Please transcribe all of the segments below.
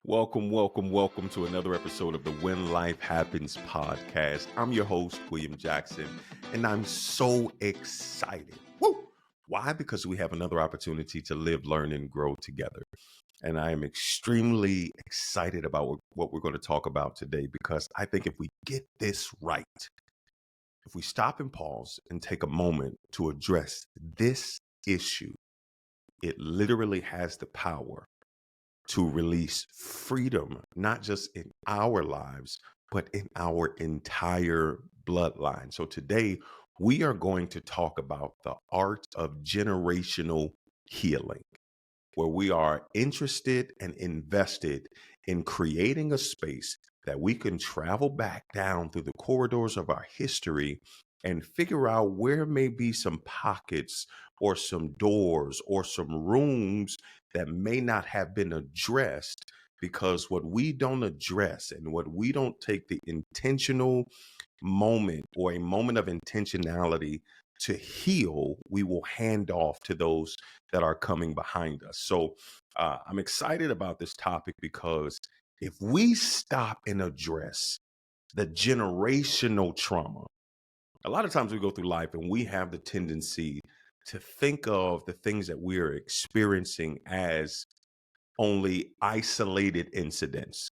Welcome to another episode of the When Life Happens podcast. I'm your host, William Jackson, and I'm so excited. Woo! Why? Because we have another opportunity to live, learn, and grow together. And I am extremely excited about what we're going to talk about today because I think if we get this right, if we stop and pause and take a moment to address this issue, it literally has the power to release freedom, not just in our lives, but in our entire bloodline. So today, we are going to talk about the art of generational healing, where we are interested and invested in creating a space that we can travel back down through the corridors of our history and figure out where may be some pockets or some doors or some rooms that may not have been addressed, because what we don't address and what we don't take the intentional moment or a moment of intentionality to heal, we will hand off to those that are coming behind us. So I'm excited about this topic because if we stop and address the generational trauma, a lot of times we go through life and we have the tendency to think of the things that we're experiencing as only isolated incidents,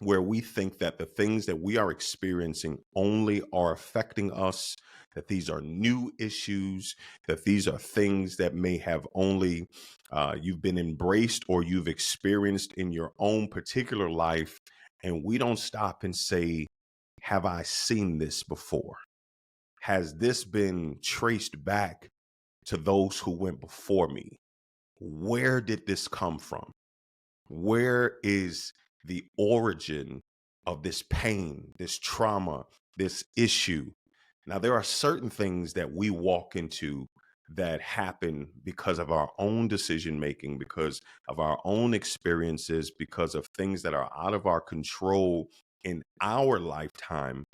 where we think that the things that we are experiencing only are affecting us, that these are new issues, that these are things that may have only you've been embraced or you've experienced in your own particular life. And we don't stop and say, have I seen this before? Has this been traced back to those who went before me? Where did this come from? Where is the origin of this pain, this trauma, this issue? Now, there are certain things that we walk into that happen because of our own decision making, because of our own experiences, because of things that are out of our control in our lifetime.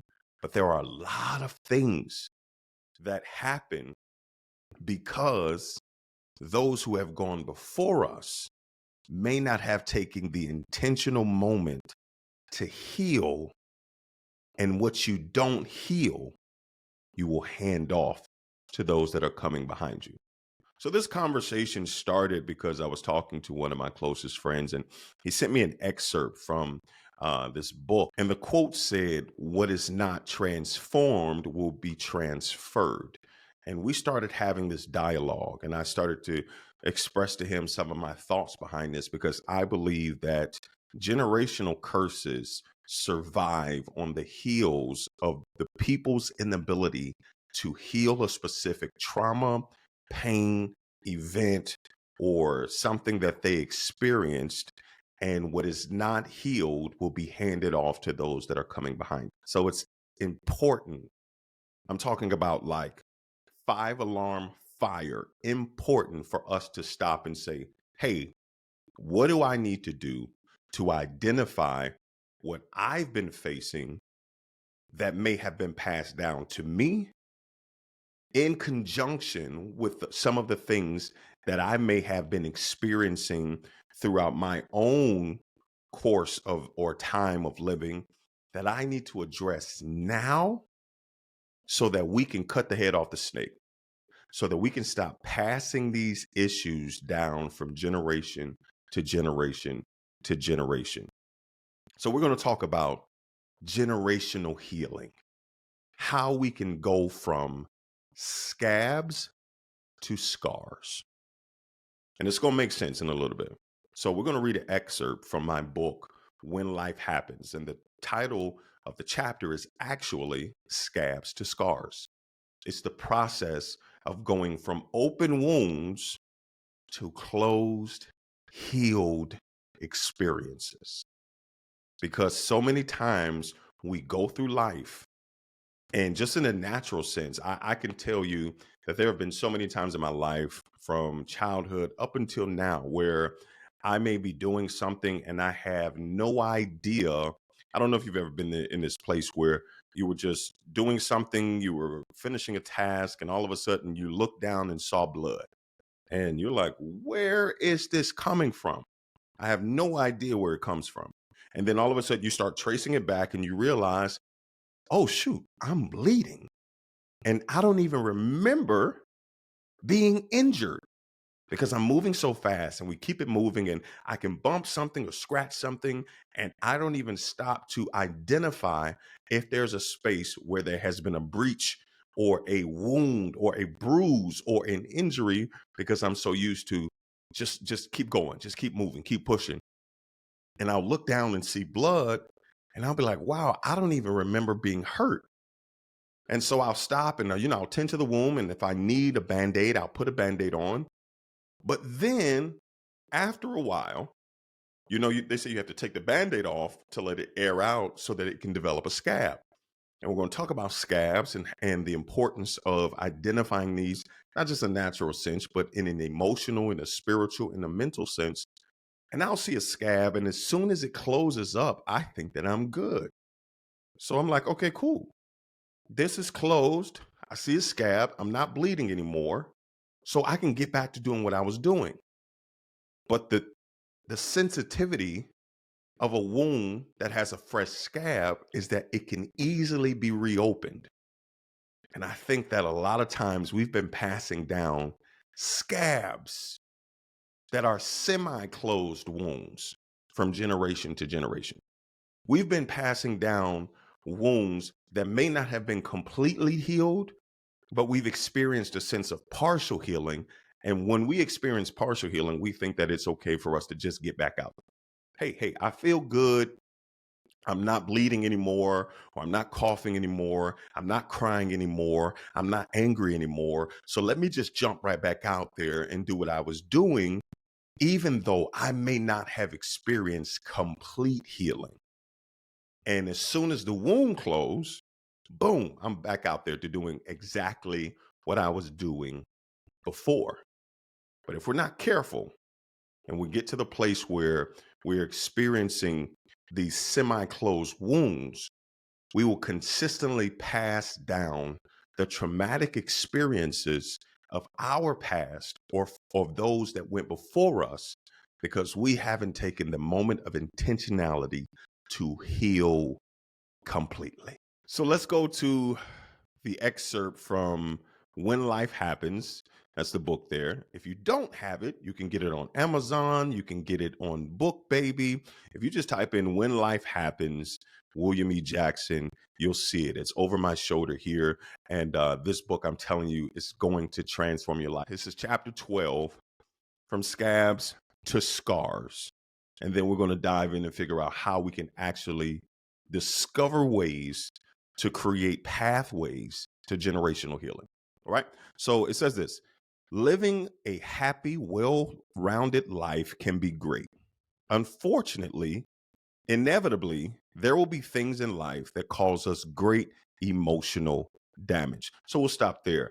But there are a lot of things that happen because those who have gone before us may not have taken the intentional moment to heal. And what you don't heal, you will hand off to those that are coming behind you. So this conversation started because I was talking to one of my closest friends, and he sent me an excerpt from this book. And the quote said, "What is not transformed will be transferred." And we started having this dialogue, and I started to express to him some of my thoughts behind this, because I believe that generational curses survive on the heels of the people's inability to heal a specific trauma, pain, event, or something that they experienced. And what is not healed will be handed off to those that are coming behind. So it's important. I'm talking about like 5 alarm fire, important for us to stop and say, hey, what do I need to do to identify what I've been facing that may have been passed down to me, in conjunction with some of the things that I may have been experiencing throughout my own course of or time of living, that I need to address now, so that we can cut the head off the snake, so that we can stop passing these issues down from generation to generation to generation. So we're going to talk about generational healing, how we can go from scabs to scars. And it's going to make sense in a little bit. So we're going to read an excerpt from my book, When Life Happens. And the title of the chapter is actually Scabs to Scars. It's the process of going from open wounds to closed, healed experiences. Because so many times we go through life, and just in a natural sense, I can tell you that there have been so many times in my life from childhood up until now where I may be doing something and I have no idea. I don't know if you've ever been in this place where you were just doing something, you were finishing a task, and all of a sudden you looked down and saw blood. And you're like, where is this coming from? I have no idea where it comes from. And then all of a sudden you start tracing it back and you realize, oh, shoot, I'm bleeding. And I don't even remember being injured because I'm moving so fast and we keep it moving and I can bump something or scratch something. And I don't even stop to identify if there's a space where there has been a breach or a wound or a bruise or an injury because I'm so used to just keep going, just keep moving, keep pushing. And I'll look down and see blood and I'll be like, wow, I don't even remember being hurt. And so I'll stop and, I'll tend to the wound. And if I need a Band-Aid, I'll put a Band-Aid on. But then after a while, they say you have to take the Band-Aid off to let it air out so that it can develop a scab. And we're going to talk about scabs and the importance of identifying these, not just a natural sense, but in an emotional, in a spiritual, in a mental sense. And I'll see a scab, and as soon as it closes up, I think that I'm good. So I'm like, okay, cool. This is closed. I see a scab. I'm not bleeding anymore. So I can get back to doing what I was doing. But the sensitivity of a wound that has a fresh scab is that it can easily be reopened. And I think that a lot of times we've been passing down scabs that are semi-closed wounds from generation to generation. We've been passing down wounds that may not have been completely healed, but we've experienced a sense of partial healing. And when we experience partial healing, we think that it's okay for us to just get back out. Hey, I feel good. I'm not bleeding anymore, or I'm not coughing anymore. I'm not crying anymore. I'm not angry anymore. So let me just jump right back out there and do what I was doing, even though I may not have experienced complete healing. And as soon as the wound closed, boom, I'm back out there to doing exactly what I was doing before. But if we're not careful and we get to the place where we're experiencing these semi-closed wounds, we will consistently pass down the traumatic experiences of our past or of those that went before us because we haven't taken the moment of intentionality to heal completely. So let's go to the excerpt from When Life Happens. That's the book there. If you don't have it, you can get it on Amazon. You can get it on BookBaby. If you just type in When Life Happens, William E. Jackson, you'll see it. It's over my shoulder here. And this book, I'm telling you, is going to transform your life. This is chapter 12, From Scabs to Scars. And then we're going to dive in and figure out how we can actually discover ways to create pathways to generational healing. All right. So it says this: living a happy, well-rounded life can be great. Unfortunately, inevitably, there will be things in life that cause us great emotional damage. So we'll stop there.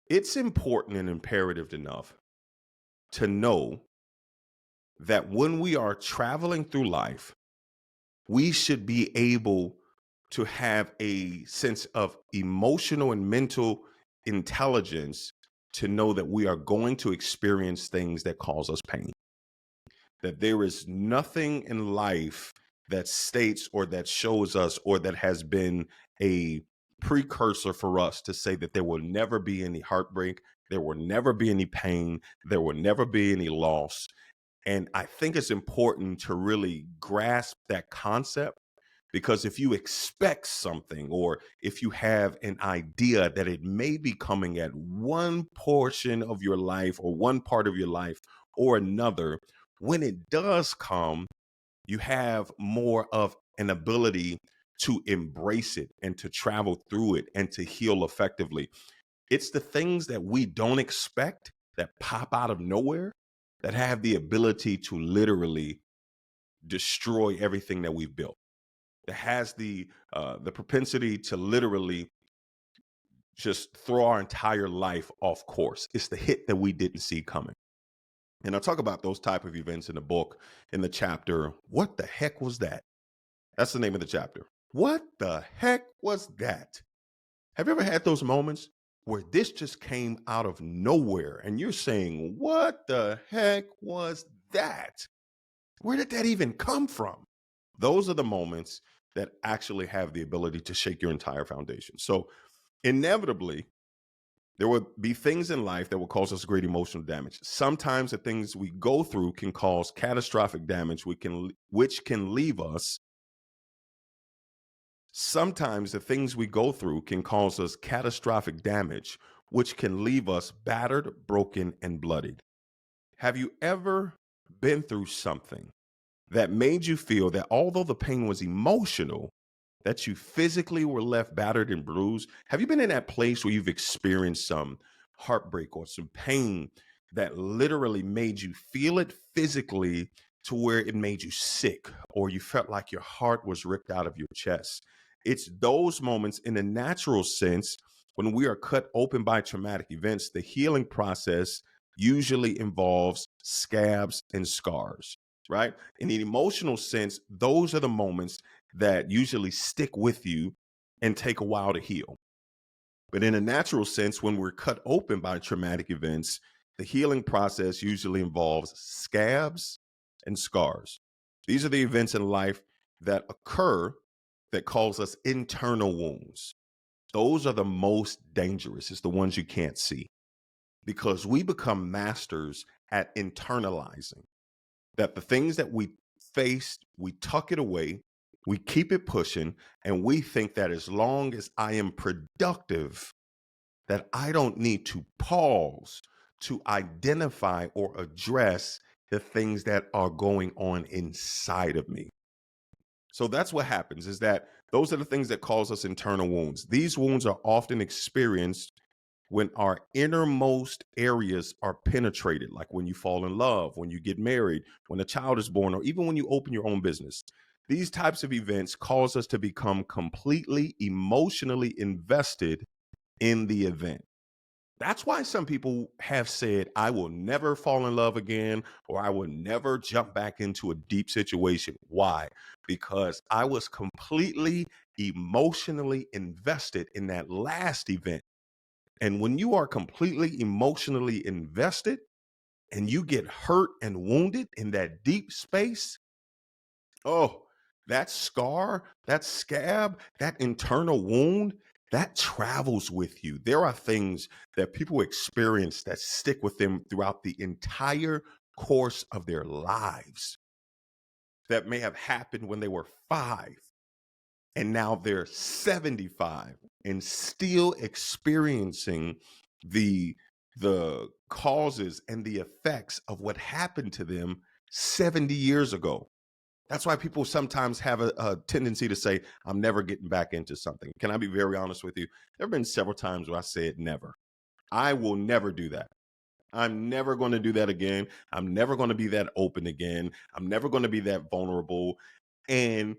It's important and imperative enough to know that when we are traveling through life, we should be able to have a sense of emotional and mental intelligence to know that we are going to experience things that cause us pain. That there is nothing in life that states or that shows us or that has been a precursor for us to say that there will never be any heartbreak, there will never be any pain, there will never be any loss. And I think it's important to really grasp that concept, because if you expect something or if you have an idea that it may be coming at one portion of your life or one part of your life or another, when it does come, you have more of an ability to embrace it and to travel through it and to heal effectively. It's the things that we don't expect that pop out of nowhere that have the ability to literally destroy everything that we've built. That has the propensity to literally just throw our entire life off course. It's the hit that we didn't see coming. And I'll talk about those type of events in the book, in the chapter, What the Heck Was That? That's the name of the chapter. What the heck was that? Have you ever had those moments where this just came out of nowhere and you're saying, what the heck was that? Where did that even come from? Those are the moments that actually have the ability to shake your entire foundation. So inevitably, there will be things in life that will cause us great emotional damage. Sometimes the things we go through can cause catastrophic damage, which can leave us. Sometimes the things we go through can cause us catastrophic damage, which can leave us battered, broken, and bloodied. Have you ever been through something that made you feel that although the pain was emotional, that you physically were left battered and bruised? Have you been in that place where you've experienced some heartbreak or some pain that literally made you feel it physically to where it made you sick, or you felt like your heart was ripped out of your chest? It's those moments in a natural sense when we are cut open by traumatic events. The healing process usually involves scabs and scars, right? In an emotional sense, those are the moments that usually stick with you and take a while to heal. But in a natural sense, when we're cut open by traumatic events, the healing process usually involves scabs and scars. These are the events in life that occur that cause us internal wounds. Those are the most dangerous. It's the ones you can't see, because we become masters at internalizing that the things that we faced, we tuck it away, we keep it pushing, and we think that as long as I am productive, that I don't need to pause to identify or address the things that are going on inside of me. So that's what happens, is that those are the things that cause us internal wounds. These wounds are often experienced when our innermost areas are penetrated, like when you fall in love, when you get married, when a child is born, or even when you open your own business. These types of events cause us to become completely emotionally invested in the event. That's why some people have said, I will never fall in love again, or I will never jump back into a deep situation. Why? Because I was completely emotionally invested in that last event. And when you are completely emotionally invested and you get hurt and wounded in that deep space, oh, that scar, that scab, that internal wound, that travels with you. There are things that people experience that stick with them throughout the entire course of their lives that may have happened when they were 5, and now they're 75 and still experiencing the causes and the effects of what happened to them 70 years ago. That's why people sometimes have a tendency to say, I'm never getting back into something. Can I be very honest with you? There have been several times where I said never. I will never do that. I'm never going to do that again. I'm never going to be that open again. I'm never going to be that vulnerable. And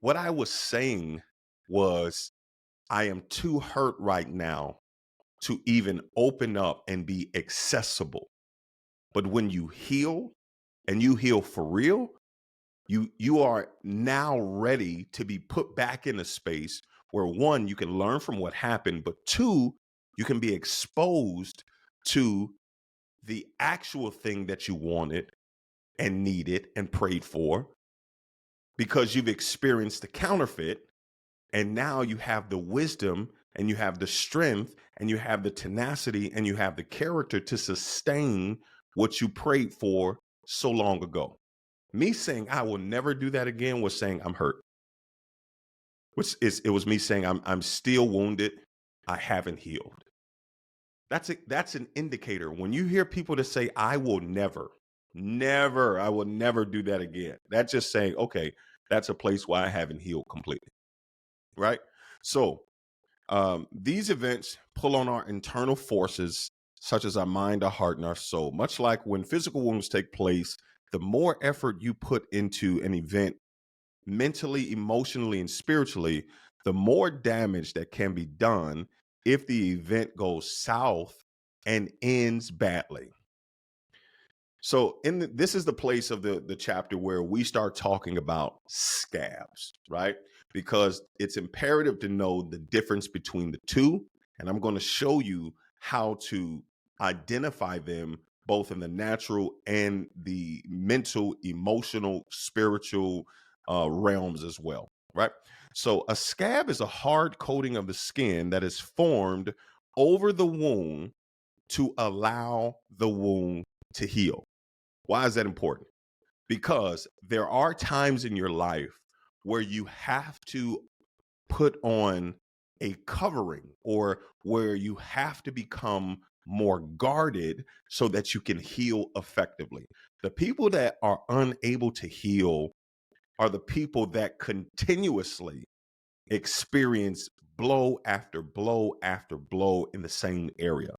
what I was saying was, I am too hurt right now to even open up and be accessible. But when you heal, and you heal for real, you are now ready to be put back in a space where, one, you can learn from what happened, but two, you can be exposed to the actual thing that you wanted and needed and prayed for, because you've experienced the counterfeit. And now you have the wisdom, and you have the strength, and you have the tenacity, and you have the character to sustain what you prayed for so long ago. Me saying I will never do that again was saying I'm hurt. It was me saying I'm still wounded. I haven't healed. That's an indicator. When you hear people that say I will never, never, I will never do that again, that's just saying, okay, that's a place where I haven't healed completely. Right? So these events pull on our internal forces, such as our mind, our heart, and our soul. Much like when physical wounds take place, the more effort you put into an event, mentally, emotionally, and spiritually, the more damage that can be done if the event goes south and ends badly. So this is the place of the chapter where we start talking about scabs, right? Because it's imperative to know the difference between the two. And I'm going to show you how to identify them both in the natural and the mental, emotional, spiritual realms as well, right? So a scab is a hard coating of the skin that is formed over the wound to allow the wound to heal. Why is that important? Because there are times in your life where you have to put on a covering, or where you have to become more guarded so that you can heal effectively. The people that are unable to heal are the people that continuously experience blow after blow after blow in the same area.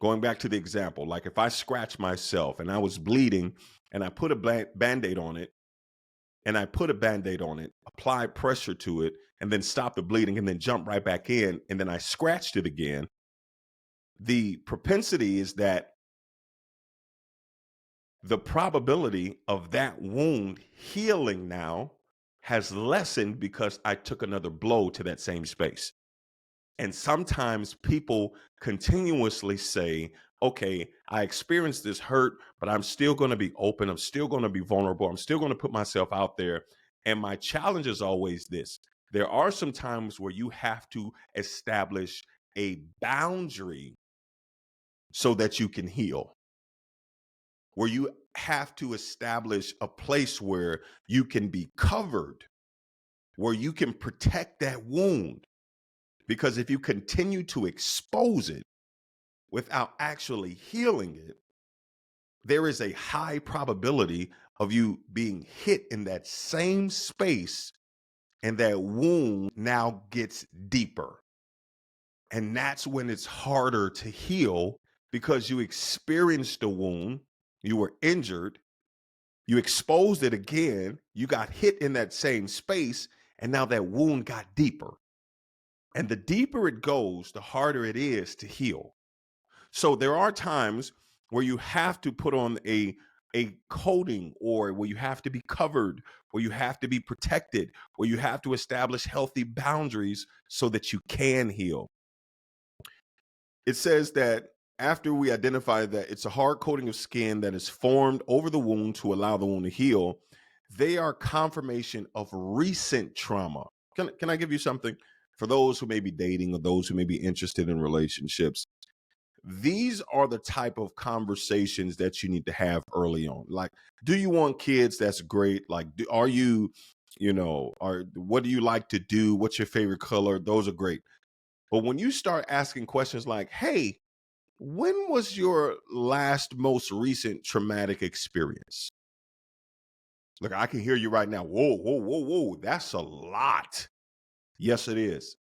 Going back to the example, like if I scratch myself and I was bleeding and I put a band-aid on it, and I put a band-aid on it, apply pressure to it, and then stop the bleeding and then jump right back in, and then I scratched it again, the propensity is that the probability of that wound healing now has lessened because I took another blow to that same space. And sometimes people continuously say, okay, I experienced this hurt, but I'm still going to be open. I'm still going to be vulnerable. I'm still going to put myself out there. And my challenge is always this: there are some times where you have to establish a boundary so that you can heal, where you have to establish a place where you can be covered, where you can protect that wound. Because if you continue to expose it without actually healing it, there is a high probability of you being hit in that same space, and that wound now gets deeper. And that's when it's harder to heal, because you experienced the wound, you were injured, you exposed it again, you got hit in that same space, and now that wound got deeper. And the deeper it goes, the harder it is to heal. So there are times where you have to put on a coating, or where you have to be covered, or you have to be protected, or you have to establish healthy boundaries so that you can heal. It says that after we identify that it's a hard coating of skin that is formed over the wound to allow the wound to heal, they are confirmation of recent trauma. Can I give you something? For those who may be dating, or those who may be interested in relationships, these are the type of conversations that you need to have early on. Like, do you want kids? That's great. Like, are you, what do you like to do? What's your favorite color? Those are great. But when you start asking questions like, hey, when was your last most recent traumatic experience? Look, I can hear you right now. Whoa, whoa, whoa, whoa. That's a lot. Yes, it is.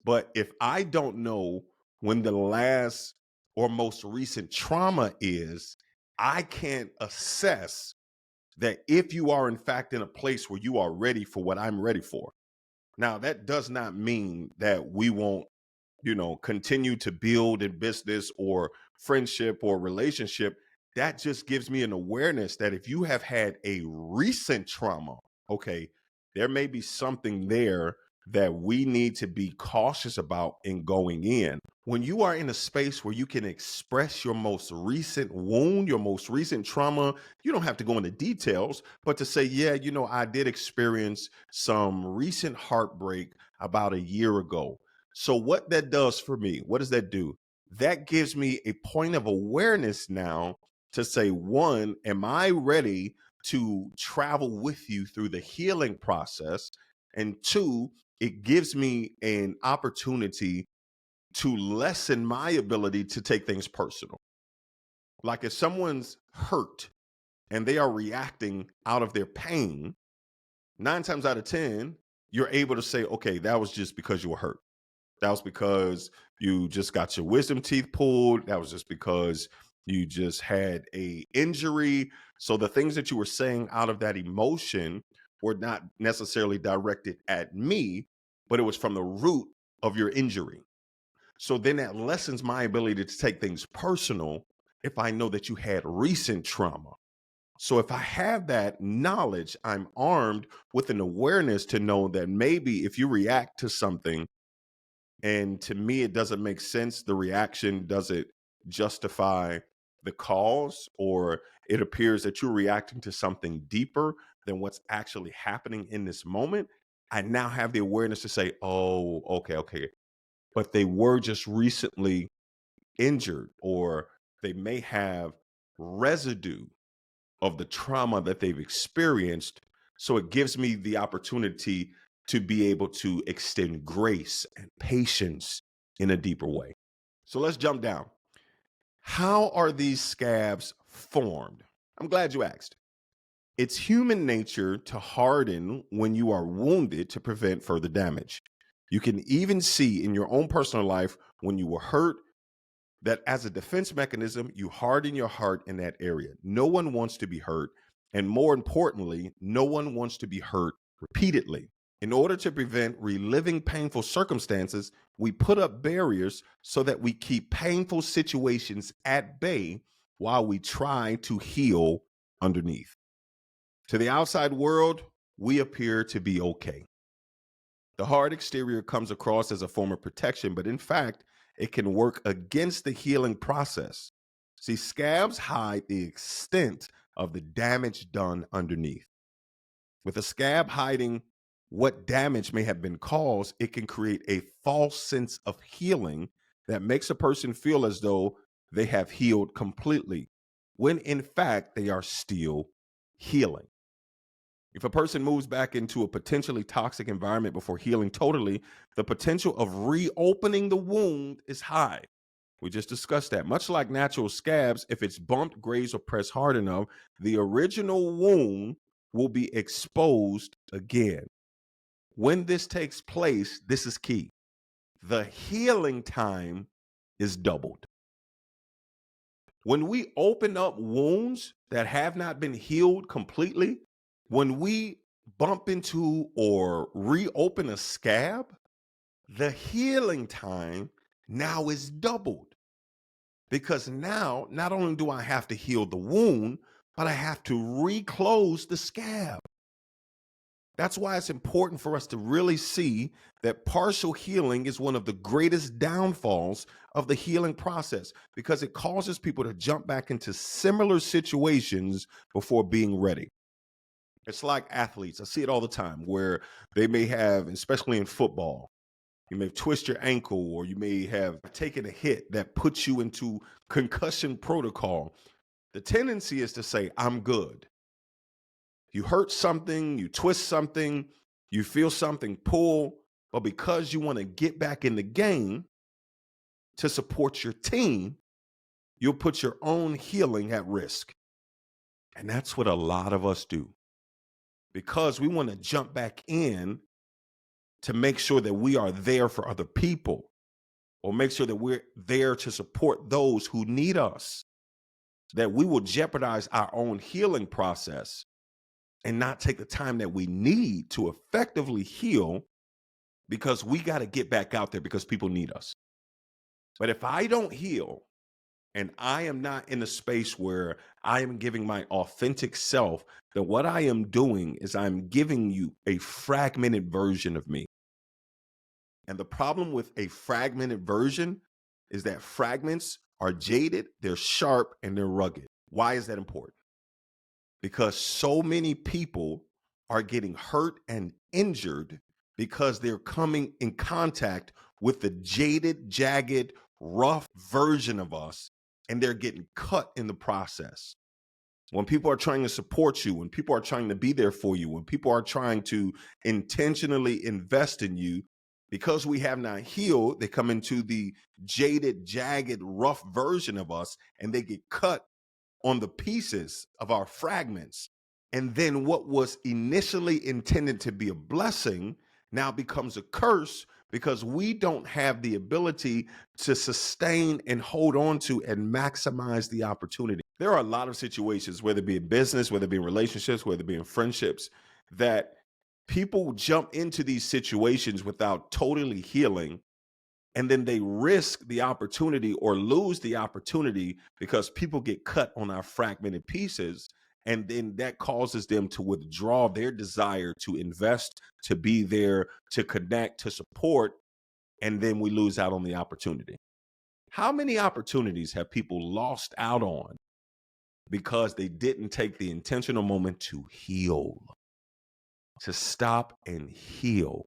But if I don't know when the last or most recent trauma is, I can't assess that if you are in fact in a place where you are ready for what I'm ready for. Now, that does not mean that we won't, continue to build in business or friendship or relationship. That just gives me an awareness that if you have had a recent trauma, okay, there may be something there that we need to be cautious about in going in. When you are in a space where you can express your most recent wound, your most recent trauma, you don't have to go into details, but to say, yeah, I did experience some recent heartbreak about a year ago. So what that does for me, what does that do? That gives me a point of awareness now to say, one, am I ready to travel with you through the healing process? And two, it gives me an opportunity to lessen my ability to take things personal. Like if someone's hurt and they are reacting out of their pain, 9 times out of 10, you're able to say, okay, that was just because you were hurt. That was because you just got your wisdom teeth pulled. That was just because you just had a injury. So the things that you were saying out of that emotion were not necessarily directed at me, but it was from the root of your injury. So then that lessens my ability to take things personal if I know that you had recent trauma. So if I have that knowledge, I'm armed with an awareness to know that maybe if you react to something and to me it doesn't make sense, the reaction doesn't justify the cause, or it appears that you're reacting to something deeper than what's actually happening in this moment, I now have the awareness to say, oh, okay. But they were just recently injured, or they may have residue of the trauma that they've experienced. So it gives me the opportunity to be able to extend grace and patience in a deeper way. So let's jump down. How are these scabs formed? I'm glad you asked. It's human nature to harden when you are wounded to prevent further damage. You can even see in your own personal life when you were hurt that as a defense mechanism, you harden your heart in that area. No one wants to be hurt. And more importantly, no one wants to be hurt repeatedly. In order to prevent reliving painful circumstances, we put up barriers so that we keep painful situations at bay while we try to heal underneath. To the outside world, we appear to be okay. The hard exterior comes across as a form of protection, but in fact, it can work against the healing process. See, scabs hide the extent of the damage done underneath. With a scab hiding what damage may have been caused, it can create a false sense of healing that makes a person feel as though they have healed completely, when in fact they are still healing. If a person moves back into a potentially toxic environment before healing totally, the potential of reopening the wound is high. We just discussed that. Much like natural scabs, if it's bumped, grazed, or pressed hard enough, the original wound will be exposed again. When this takes place, this is key. The healing time is doubled. When we open up wounds that have not been healed completely, when we bump into or reopen a scab, the healing time now is doubled. Because now, not only do I have to heal the wound, but I have to reclose the scab. That's why it's important for us to really see that partial healing is one of the greatest downfalls of the healing process, because it causes people to jump back into similar situations before being ready. It's like athletes. I see it all the time where they may have, especially in football, you may twist your ankle, or you may have taken a hit that puts you into concussion protocol. The tendency is to say, I'm good. You hurt something, you twist something, you feel something pull, but because you want to get back in the game to support your team, you'll put your own healing at risk. And that's what a lot of us do, because we want to jump back in to make sure that we are there for other people, or make sure that we're there to support those who need us, that we will jeopardize our own healing process and not take the time that we need to effectively heal, because we got to get back out there because people need us. But if I don't heal and I am not in a space where I am giving my authentic self, then what I am doing is I'm giving you a fragmented version of me. And the problem with a fragmented version is that fragments are jaded, they're sharp, and they're rugged. Why is that important? Because so many people are getting hurt and injured because they're coming in contact with the jaded, jagged, rough version of us, and they're getting cut in the process. When people are trying to support you, when people are trying to be there for you, when people are trying to intentionally invest in you, because we have not healed, they come into the jaded, jagged, rough version of us, and they get cut on the pieces of our fragments. And then what was initially intended to be a blessing now becomes a curse, because we don't have the ability to sustain and hold on to and maximize the opportunity. There are a lot of situations, whether it be in business, whether it be in relationships, whether it be in friendships, that people jump into these situations without totally healing, and then they risk the opportunity or lose the opportunity because people get cut on our fragmented pieces. And then that causes them to withdraw their desire to invest, to be there, to connect, to support. And then we lose out on the opportunity. How many opportunities have people lost out on because they didn't take the intentional moment to heal, to stop and heal?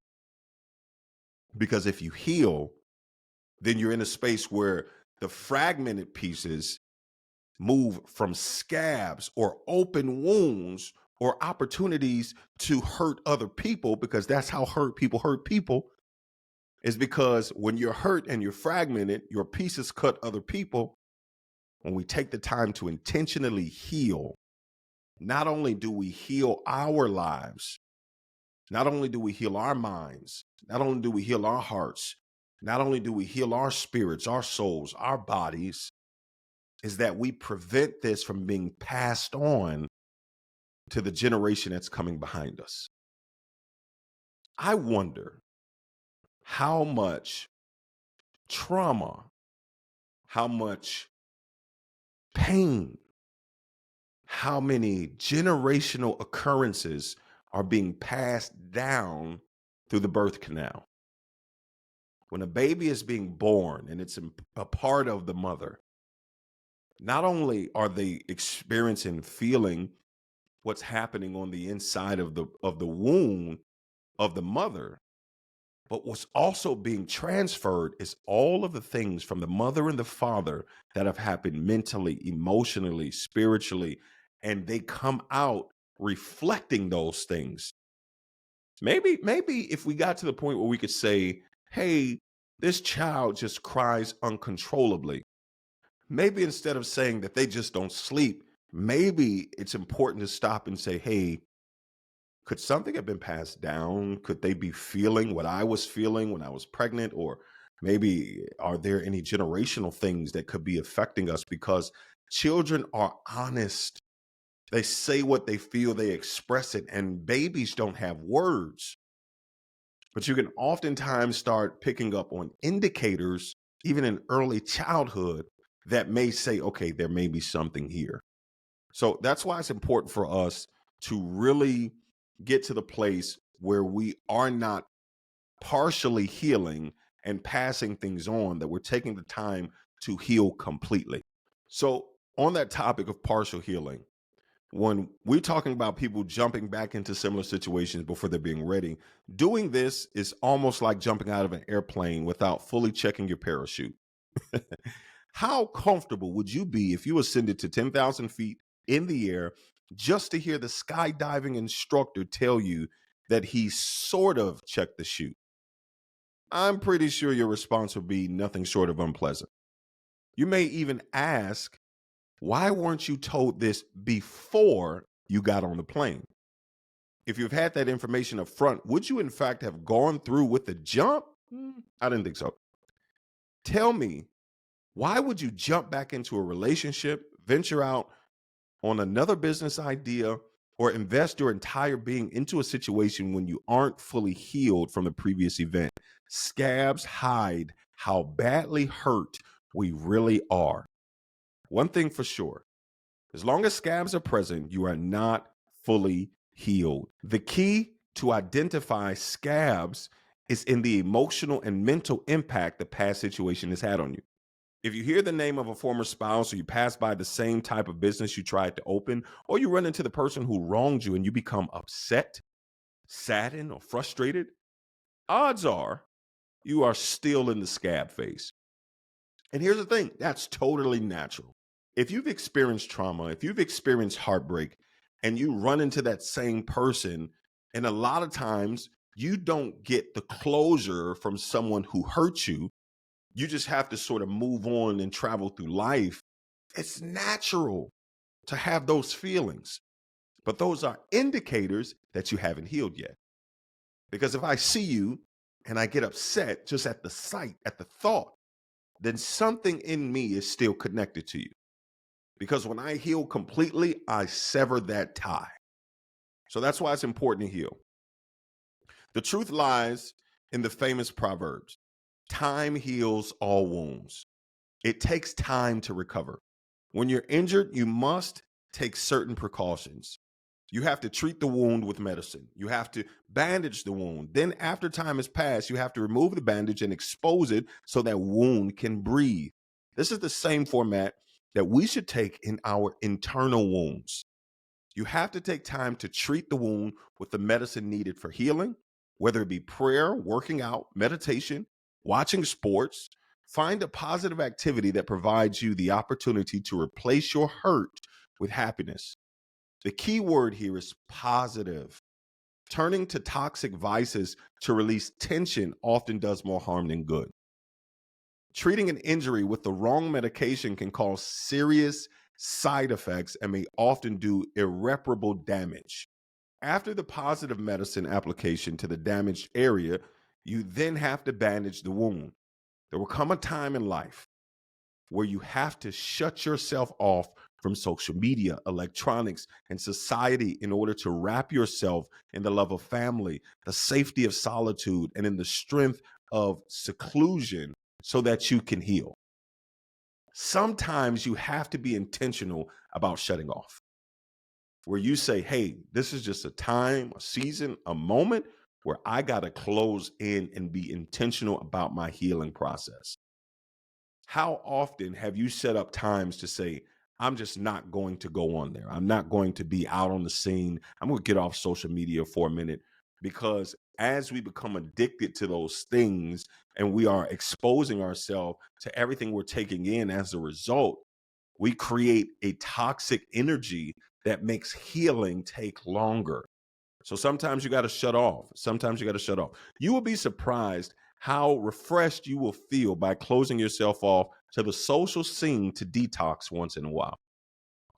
Because if you heal, then you're in a space where the fragmented pieces move from scabs or open wounds or opportunities to hurt other people, because that's how hurt people, is because when you're hurt and you're fragmented, your pieces cut other people. When we take the time to intentionally heal, not only do we heal our lives, not only do we heal our minds, not only do we heal our hearts, not only do we heal our spirits, our souls, our bodies, is that we prevent this from being passed on to the generation that's coming behind us. I wonder how much trauma, how much pain, how many generational occurrences are being passed down through the birth canal. When a baby is being born and it's a part of the mother, not only are they experiencing, feeling what's happening on the inside of the womb of the mother, but what's also being transferred is all of the things from the mother and the father that have happened mentally, emotionally, spiritually, and they come out reflecting those things. Maybe if we got to the point where we could say, hey, this child just cries uncontrollably. Maybe instead of saying that they just don't sleep, maybe it's important to stop and say, hey, could something have been passed down? Could they be feeling what I was feeling when I was pregnant? Or maybe are there any generational things that could be affecting us? Because children are honest. They say what they feel, they express it, and babies don't have words. But you can oftentimes start picking up on indicators, even in early childhood, that may say, okay, there may be something here. So that's why it's important for us to really get to the place where we are not partially healing and passing things on, that we're taking the time to heal completely. So on that topic of partial healing, when we're talking about people jumping back into similar situations before they're being ready, doing this is almost like jumping out of an airplane without fully checking your parachute. How comfortable would you be if you ascended to 10,000 feet in the air just to hear the skydiving instructor tell you that he sort of checked the chute? I'm pretty sure your response would be nothing short of unpleasant. You may even ask, why weren't you told this before you got on the plane? If you've had that information up front, would you in fact have gone through with the jump? I didn't think so. Tell me, why would you jump back into a relationship, venture out on another business idea, or invest your entire being into a situation when you aren't fully healed from the previous event? Scabs hide how badly hurt we really are. One thing for sure, as long as scabs are present, you are not fully healed. The key to identify scabs is in the emotional and mental impact the past situation has had on you. If you hear the name of a former spouse, or you pass by the same type of business you tried to open, or you run into the person who wronged you and you become upset, saddened, or frustrated, odds are you are still in the scab phase. And here's the thing, that's totally natural. If you've experienced trauma, if you've experienced heartbreak, and you run into that same person, and a lot of times you don't get the closure from someone who hurt you, you just have to sort of move on and travel through life. It's natural to have those feelings, but those are indicators that you haven't healed yet. Because if I see you and I get upset just at the sight, at the thought, then something in me is still connected to you. Because when I heal completely, I sever that tie. So that's why it's important to heal. The truth lies in the famous Proverbs: time heals all wounds. It takes time to recover. When you're injured, you must take certain precautions. You have to treat the wound with medicine. You have to bandage the wound. Then after time has passed, you have to remove the bandage and expose it so that wound can breathe. This is the same format that we should take in our internal wounds. You have to take time to treat the wound with the medicine needed for healing, whether it be prayer, working out, meditation, watching sports. Find a positive activity that provides you the opportunity to replace your hurt with happiness. The key word here is positive. Turning to toxic vices to release tension often does more harm than good. Treating an injury with the wrong medication can cause serious side effects and may often do irreparable damage. After the positive medicine application to the damaged area, you then have to bandage the wound. There will come a time in life where you have to shut yourself off from social media, electronics, and society in order to wrap yourself in the love of family, the safety of solitude, and in the strength of seclusion so that you can heal. Sometimes you have to be intentional about shutting off, where you say, hey, this is just a time, a season, a moment where I got to close in and be intentional about my healing process. How often have you set up times to say, I'm just not going to go on there. I'm not going to be out on the scene. I'm going to get off social media for a minute, because as we become addicted to those things and we are exposing ourselves to everything we're taking in as a result, we create a toxic energy that makes healing take longer. So sometimes you got to shut off. Sometimes you got to shut off. You will be surprised how refreshed you will feel by closing yourself off to the social scene to detox once in a while.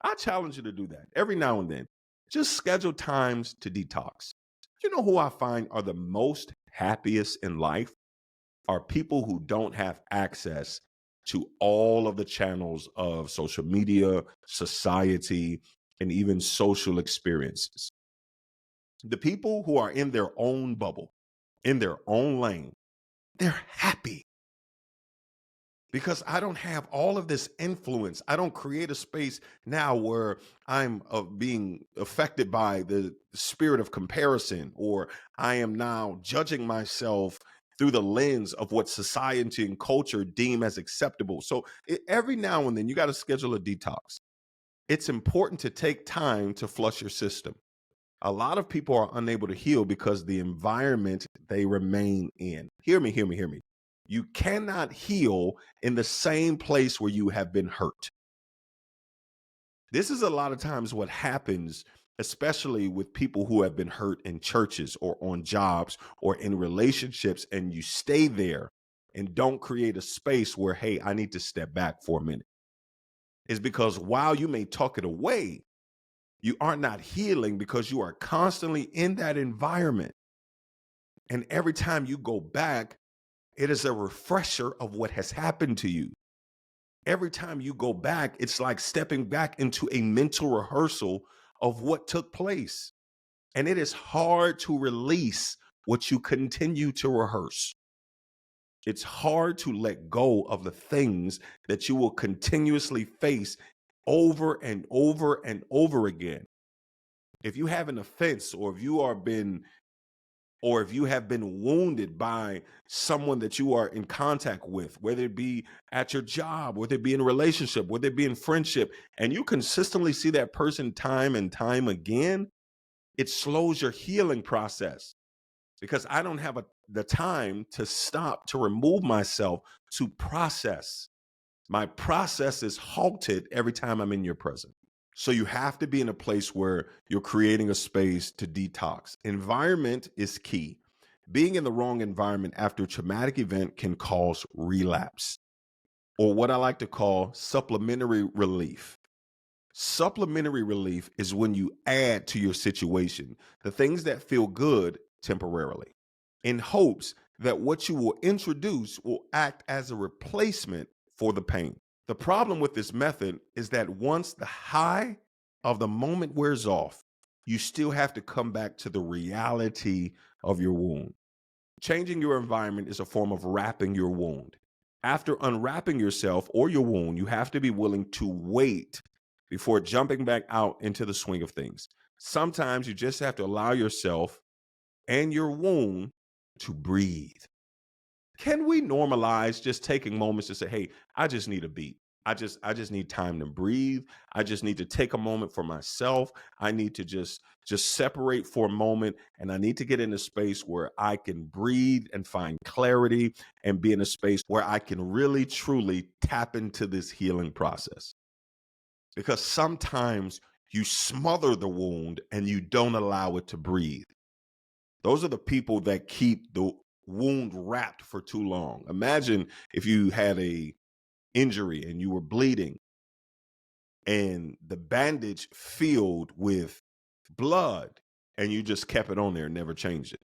I challenge you to do that every now and then. Just schedule times to detox. You know who I find are the most happiest in life? Are people who don't have access to all of the channels of social media, society, and even social experiences. The people who are in their own bubble, in their own lane, they're happy because I don't have all of this influence. I don't create a space now where I'm being affected by the spirit of comparison, or I am now judging myself through the lens of what society and culture deem as acceptable. So every now and then you got to schedule a detox. It's important to take time to flush your system. A lot of people are unable to heal because the environment they remain in. Hear me, hear me, hear me. You cannot heal in the same place where you have been hurt. This is a lot of times what happens, especially with people who have been hurt in churches or on jobs or in relationships, and you stay there and don't create a space where, hey, I need to step back for a minute. Is because while you may talk it away, you are not healing because you are constantly in that environment. And every time you go back, it is a refresher of what has happened to you. Every time you go back, it's like stepping back into a mental rehearsal of what took place. And it is hard to release what you continue to rehearse. It's hard to let go of the things that you will continuously face over and over and over again. If you have an offense, or if you have been wounded by someone that you are in contact with, whether it be at your job, whether it be in a relationship, whether it be in friendship, and you consistently see that person time and time again, it slows your healing process, because I don't have the time to stop to remove myself to process. My process is halted every time I'm in your presence. So you have to be in a place where you're creating a space to detox. Environment is key. Being in the wrong environment after a traumatic event can cause relapse, or what I like to call supplementary relief. Supplementary relief is when you add to your situation the things that feel good temporarily, in hopes that what you will introduce will act as a replacement for the pain. The problem with this method is that once the high of the moment wears off, you still have to come back to the reality of your wound. Changing your environment is a form of wrapping your wound. After unwrapping yourself or your wound, you have to be willing to wait before jumping back out into the swing of things. Sometimes you just have to allow yourself and your wound to breathe. Can we normalize just taking moments to say, "Hey, I just need a beat. I just need time to breathe. I just need to take a moment for myself. I need to just separate for a moment and I need to get in a space where I can breathe and find clarity and be in a space where I can really truly tap into this healing process." Because sometimes you smother the wound and you don't allow it to breathe. Those are the people that keep the wound wrapped for too long. Imagine if you had a injury and you were bleeding and the bandage filled with blood and you just kept it on there and never changed it.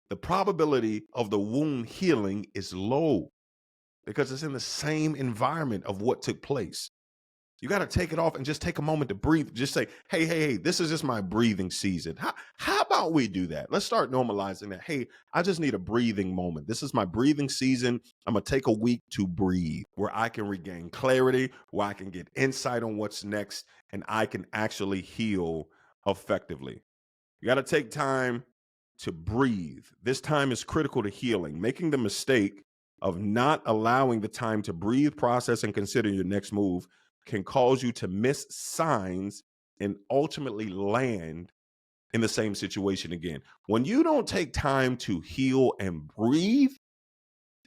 The probability of the wound healing is low because it's in the same environment of what took place. You got to take it off and just take a moment to breathe. Just say, hey, this is just my breathing season. How about we do that? Let's start normalizing that. Hey, I just need a breathing moment. This is my breathing season. I'm going to take a week to breathe where I can regain clarity, where I can get insight on what's next, and I can actually heal effectively. You got to take time to breathe. This time is critical to healing. Making the mistake of not allowing the time to breathe, process, and consider your next move can cause you to miss signs and ultimately land in the same situation again. When you don't take time to heal and breathe,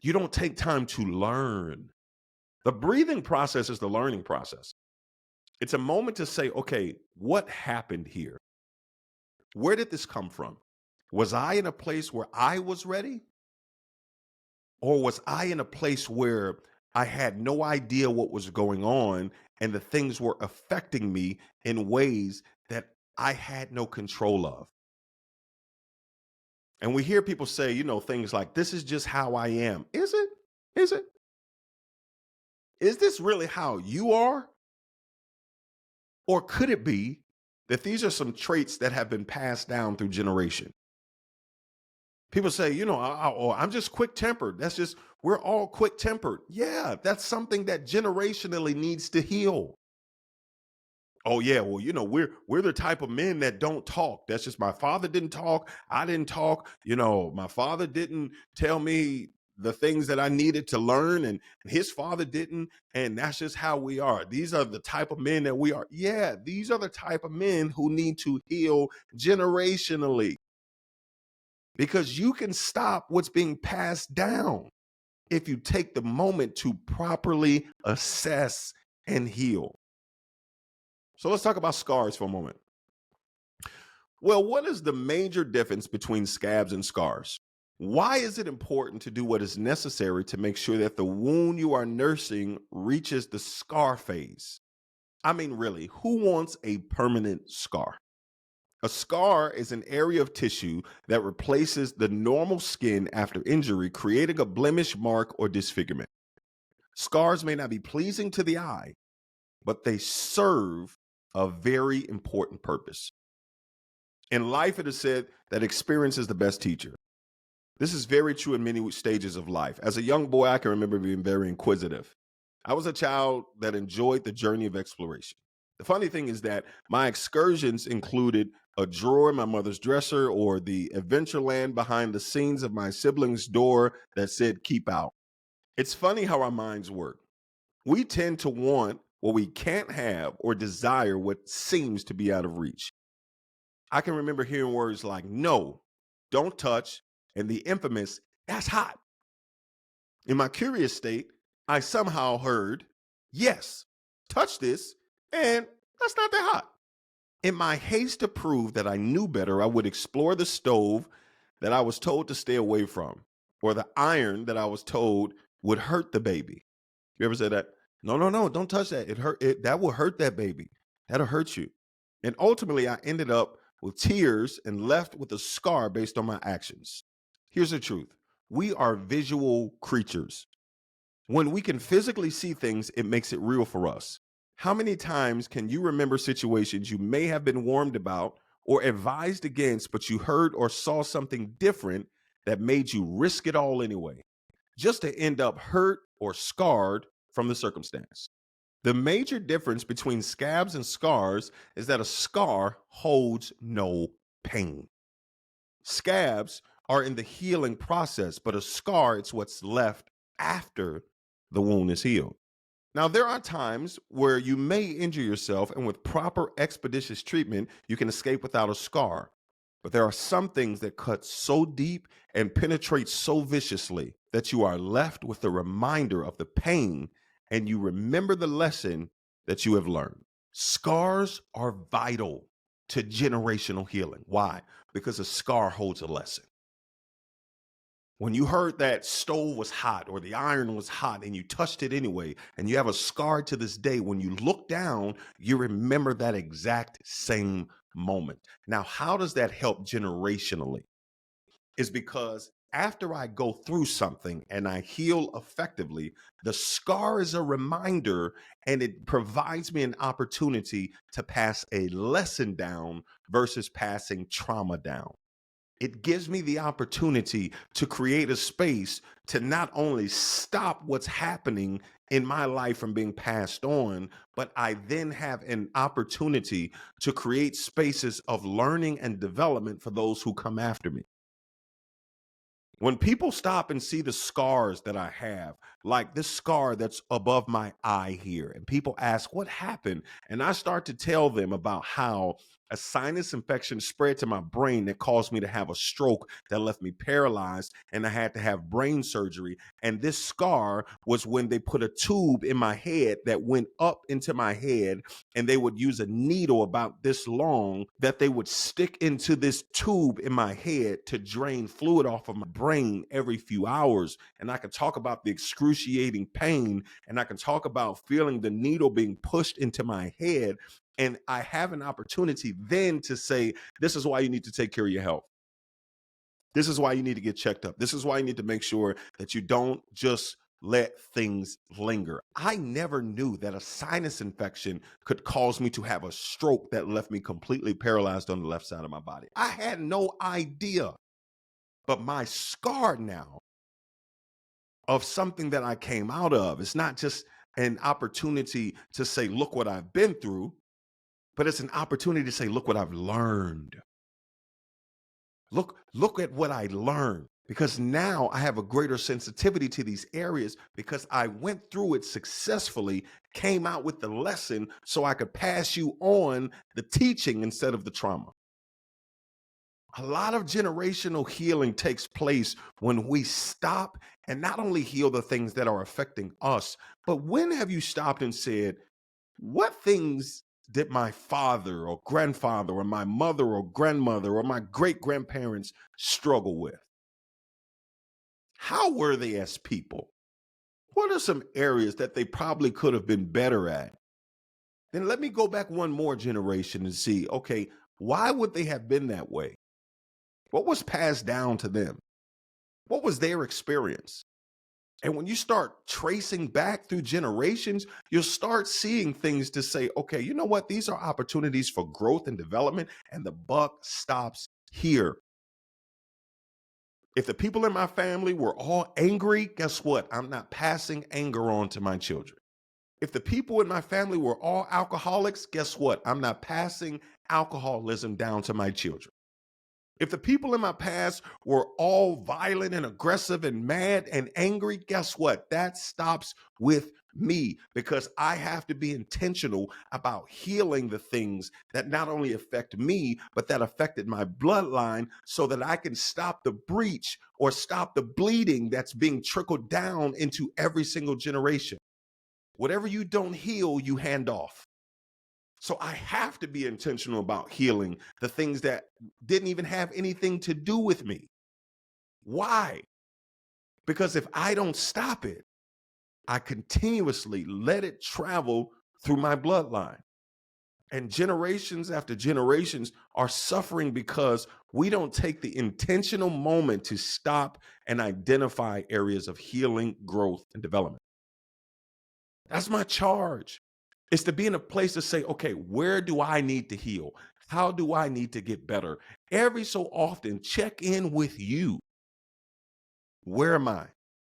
you don't take time to learn. The breathing process is the learning process. It's a moment to say, okay, what happened here? Where did this come from? Was I in a place where I was ready? Or was I in a place where I had no idea what was going on and the things were affecting me in ways that I had no control of? And we hear people say, things like, this is just how I am. Is it? Is it? Is this really how you are? Or could it be that these are some traits that have been passed down through generation? People say, I'm just quick tempered. We're all quick tempered. Yeah, that's something that generationally needs to heal. Oh yeah, well, we're the type of men that don't talk. That's just my father didn't talk. I didn't talk. My father didn't tell me the things that I needed to learn, and his father didn't. And that's just how we are. These are the type of men that we are. Yeah, these are the type of men who need to heal generationally. Because you can stop what's being passed down if you take the moment to properly assess and heal. So let's talk about scars for a moment. Well, what is the major difference between scabs and scars? Why is it important to do what is necessary to make sure that the wound you are nursing reaches the scar phase? I mean, really, who wants a permanent scar? A scar is an area of tissue that replaces the normal skin after injury, creating a blemish, mark, or disfigurement. Scars may not be pleasing to the eye, but they serve a very important purpose. In life, it is said that experience is the best teacher. This is very true in many stages of life. As a young boy, I can remember being very inquisitive. I was a child that enjoyed the journey of exploration. The funny thing is that my excursions included a drawer in my mother's dresser or the adventure land behind the scenes of my siblings' door that said, keep out. It's funny how our minds work. We tend to want what we can't have or desire what seems to be out of reach. I can remember hearing words like, no, don't touch, and the infamous, that's hot. In my curious state, I somehow heard, yes, touch this, and that's not that hot. In my haste to prove that I knew better, I would explore the stove that I was told to stay away from, or the iron that I was told would hurt the baby. You ever said that? No, no, no, don't touch that. That will hurt that baby. That'll hurt you. And ultimately, I ended up with tears and left with a scar based on my actions. Here's the truth. We are visual creatures. When we can physically see things, it makes it real for us. How many times can you remember situations you may have been warned about or advised against, but you heard or saw something different that made you risk it all anyway, just to end up hurt or scarred from the circumstance? The major difference between scabs and scars is that a scar holds no pain. Scabs are in the healing process, but a scar, it's what's left after the wound is healed. Now, there are times where you may injure yourself, and with proper expeditious treatment, you can escape without a scar. But there are some things that cut so deep and penetrate so viciously that you are left with a reminder of the pain and you remember the lesson that you have learned. Scars are vital to generational healing. Why? Because a scar holds a lesson. When you heard that stove was hot or the iron was hot and you touched it anyway, and you have a scar to this day, when you look down, you remember that exact same moment. Now, how does that help generationally? Is because after I go through something and I heal effectively, the scar is a reminder and it provides me an opportunity to pass a lesson down versus passing trauma down. It gives me the opportunity to create a space to not only stop what's happening in my life from being passed on, but I then have an opportunity to create spaces of learning and development for those who come after me. When people stop and see the scars that I have, like this scar that's above my eye here, and people ask, what happened? And I start to tell them about how a sinus infection spread to my brain that caused me to have a stroke that left me paralyzed, and I had to have brain surgery. And this scar was when they put a tube in my head that went up into my head, and they would use a needle about this long that they would stick into this tube in my head to drain fluid off of my brain every few hours. And I can talk about the excruciating pain, and I can talk about feeling the needle being pushed into my head. And I have an opportunity then to say, this is why you need to take care of your health. This is why you need to get checked up. This is why you need to make sure that you don't just let things linger. I never knew that a sinus infection could cause me to have a stroke that left me completely paralyzed on the left side of my body. I had no idea. But my scar now of something that I came out of, it's not just an opportunity to say, look what I've been through, but it's an opportunity to say, look what I've learned. Look at what I learned, because now I have a greater sensitivity to these areas because I went through it successfully, came out with the lesson so I could pass you on the teaching instead of the trauma. A lot of generational healing takes place when we stop and not only heal the things that are affecting us, but when have you stopped and said, what things did my father or grandfather or my mother or grandmother or my great grandparents struggle with? How were they as people? What are some areas that they probably could have been better at? Then let me go back one more generation and see, okay, why would they have been that way? What was passed down to them? What was their experience? And when you start tracing back through generations, you'll start seeing things to say, okay, you know what? These are opportunities for growth and development, and the buck stops here. If the people in my family were all angry, guess what? I'm not passing anger on to my children. If the people in my family were all alcoholics, guess what? I'm not passing alcoholism down to my children. If the people in my past were all violent and aggressive and mad and angry, guess what? That stops with me, because I have to be intentional about healing the things that not only affect me, but that affected my bloodline, so that I can stop the breach or stop the bleeding that's being trickled down into every single generation. Whatever you don't heal, you hand off. So I have to be intentional about healing the things that didn't even have anything to do with me. Why? Because if I don't stop it, I continuously let it travel through my bloodline. And generations after generations are suffering because we don't take the intentional moment to stop and identify areas of healing, growth, and development. That's my charge. It's to be in a place to say, okay, where do I need to heal? How do I need to get better? Every so often, check in with you. Where am I?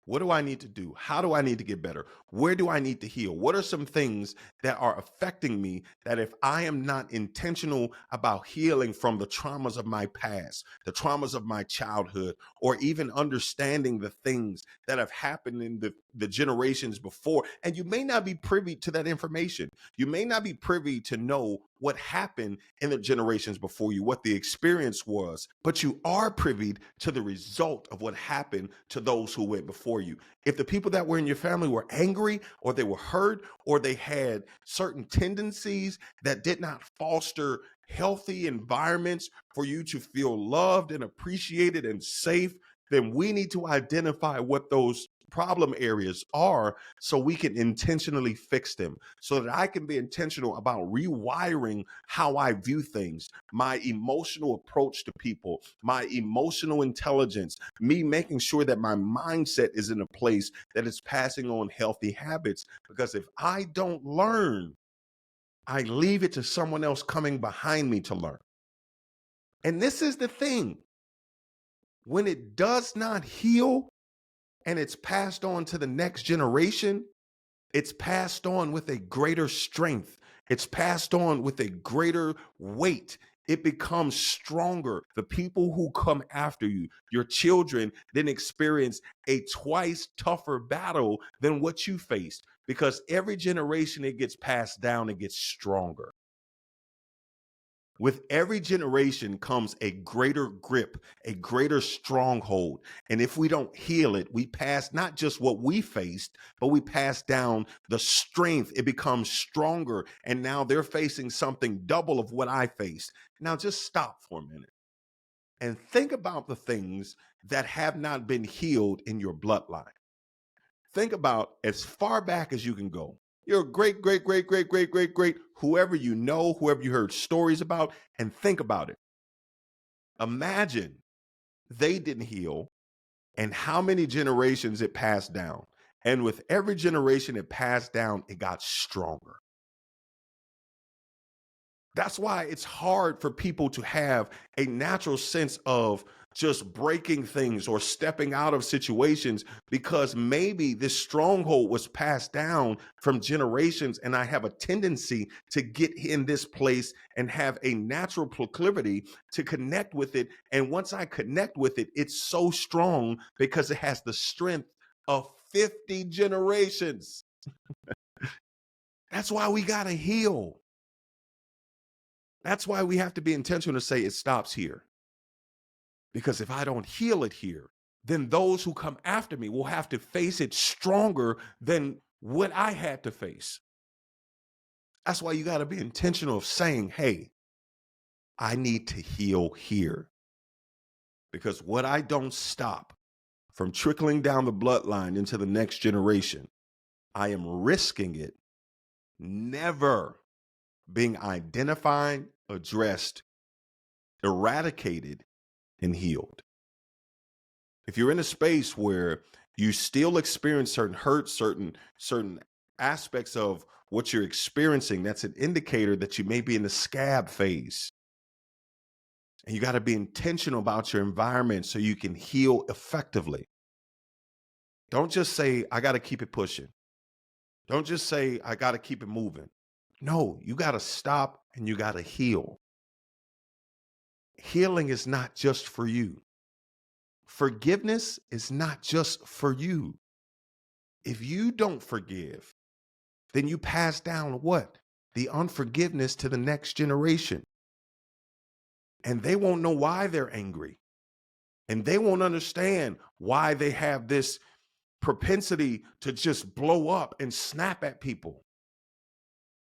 What do I need to do? How do I need to get better? Where do I need to heal? What are some things that are affecting me that if I am not intentional about healing from the traumas of my past, the traumas of my childhood, or even understanding the things that have happened in the generations before? And you may not be privy to that information. You may not be privy to know what happened in the generations before you, what the experience was, but you are privy to the result of what happened to those who went before you. If the people that were in your family were angry, or they were hurt, or they had certain tendencies that did not foster healthy environments for you to feel loved and appreciated and safe, then we need to identify what those problem areas are so we can intentionally fix them, so that I can be intentional about rewiring how I view things, my emotional approach to people, my emotional intelligence, me making sure that my mindset is in a place that is passing on healthy habits. Because if I don't learn, I leave it to someone else coming behind me to learn. And this is the thing: when it does not heal and it's passed on to the next generation, it's passed on with a greater strength. It's passed on with a greater weight. It becomes stronger. The people who come after you, your children, then experience a twice tougher battle than what you faced, because every generation it gets passed down, it gets stronger. With every generation comes a greater grip, a greater stronghold. And if we don't heal it, we pass not just what we faced, but we pass down the strength. It becomes stronger. And now they're facing something double of what I faced. Now just stop for a minute and think about the things that have not been healed in your bloodline. Think about as far back as you can go. Your great, great, great, great, great, great, great, whoever you know, whoever you heard stories about, and think about it. Imagine they didn't heal and how many generations it passed down. And with every generation it passed down, it got stronger. That's why it's hard for people to have a natural sense of just breaking things or stepping out of situations, because maybe this stronghold was passed down from generations. And I have a tendency to get in this place and have a natural proclivity to connect with it. And once I connect with it, it's so strong because it has the strength of 50 generations. That's why we got to heal. That's why we have to be intentional to say it stops here. Because if I don't heal it here, then those who come after me will have to face it stronger than what I had to face. That's why you got to be intentional of saying, hey, I need to heal here. Because what I don't stop from trickling down the bloodline into the next generation, I am risking it never being identified, addressed, eradicated, and healed. If you're in a space where you still experience certain hurts, certain aspects of what you're experiencing, that's an indicator that you may be in the scab phase. And you got to be intentional about your environment so you can heal effectively. Don't just say, I got to keep it pushing. Don't just say, I got to keep it moving. No, you got to stop and you got to heal. Healing is not just for you. Forgiveness is not just for you. If you don't forgive, then you pass down what? The unforgiveness to the next generation. And they won't know why they're angry. And they won't understand why they have this propensity to just blow up and snap at people.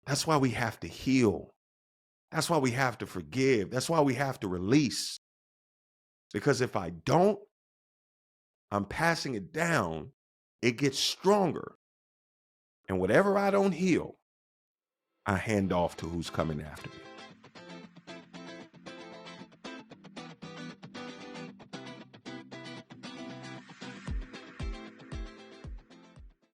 That's why we have to heal. That's why we have to forgive. That's why we have to release. Because if I don't, I'm passing it down, it gets stronger. And whatever I don't heal, I hand off to who's coming after me.